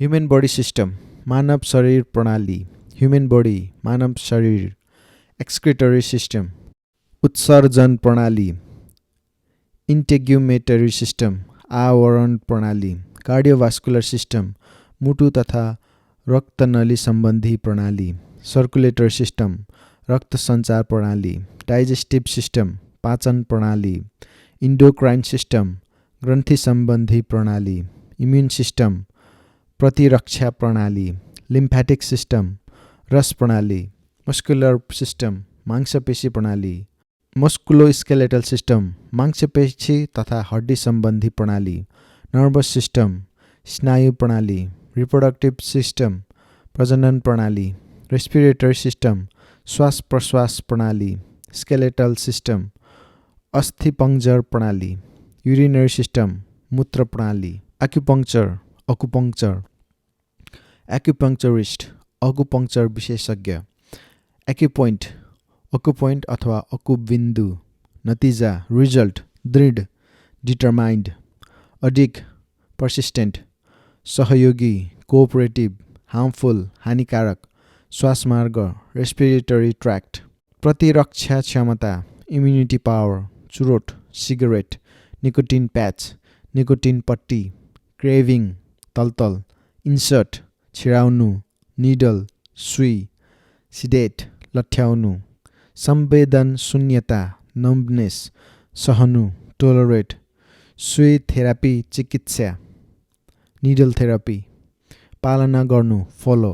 human buddy system मानव शरीर प्रणाली ह्युमन बडी मानव शरीर एक्सक्रिटरी सिस्टम उत्सर्जन प्रणाली इन्टेग्युमेटरी सिस्टम आवरण प्रणाली कार्डियोभास्कुलर सिस्टम मुटु तथा रक्तनली सम्बन्धी प्रणाली सर्कुलेटरी सिस्टम रक्त सञ्चार प्रणाली डाइजेस्टिभ सिस्टम पाचन प्रणाली इन्डोक्राइन सिस्टम ग्रन्थि सम्बन्धी प्रणाली इम्युन सिस्टम प्रतिरक्षा प्रणाली लिम्फेटिक सिस्टम रस प्रणाली मस्कुलर सिस्टम मांसपेशी प्रणाली मस्कुलोस्केलेटल सिस्टम मांसपेशी तथा हड्डी सम्बन्धी प्रणाली नर्भस सिस्टम स्नायु प्रणाली रिप्रोडक्टिभ सिस्टम प्रजनन प्रणाली रेस्पिरेटरी सिस्टम श्वास प्रश्वास प्रणाली स्केलेटल सिस्टम अस्थिपञ्जर प्रणाली युरिनरी सिस्टम मूत्र प्रणाली एक्युपङ्क्चर अकुपङ्क्चर एक्युपङ्क्चरिस्ट अकुपङ्क्चर विशेषज्ञ अकुपोइन्ट अथवा अकुबिन्दु नतिजा रिजल्ट दृढ डिटरमाइन्ड अडिक पर्सिस्टेन्ट सहयोगी कोअपरेटिभ हार्मफुल हानिकारक श्वासमार्ग रेस्पिरेटरी ट्र्याक्ट प्रतिरक्षा क्षमता इम्युनिटी पावर चुरोट सिगरेट निकोटिन प्याच निकोटिन पट्टी क्रेभिङ तलतल इन्सर्ट छिराउनु निडल सुई सिडेट लठ्याउनु संवेदन शून्यता नम्बनेस सहनु टोलरेट सुई थेरापी चिकित्सा निडल थेरापी पालना गर्नु फलो